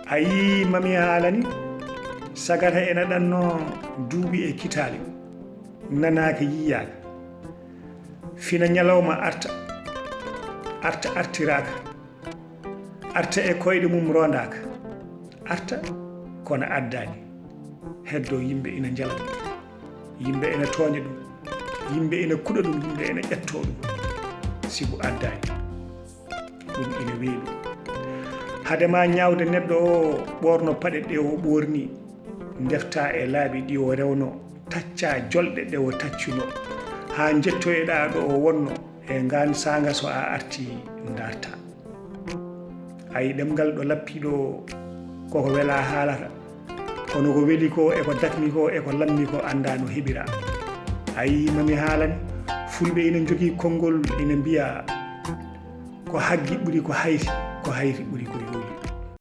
ayi mami haalani sagata ena ɗanno duuɓi e kitali nanaka yiyaka fina ñalawma arta artiraka arta e koyɗe mum rondaka arta kono addani heddo yimɓe ina jala yimɓe ina tooña ɗum yimɓe ina kuɗa ɗum yimɓe ina ƴetto ɗum sibu addani ɗum ina weeli hadema ñawde neɗɗo o ɓorno paɗe ɗe o ɓorni defta e laaɓi ɗi o rewno tacca jolɗe ɗe o taccuno ha jettoyeɗa ɗo o wonno e ngan sanga so a arti darta ayi ɗemgal ɗo lappiɗo koko wela haalata kono ko weli ko eko dakmi ko eko lammi ko anda no heɓira ayi mami haalani fulɓe ina jogii konngol ina mbiya ko haggi ɓuri ko hayti ɓuri ko yoyi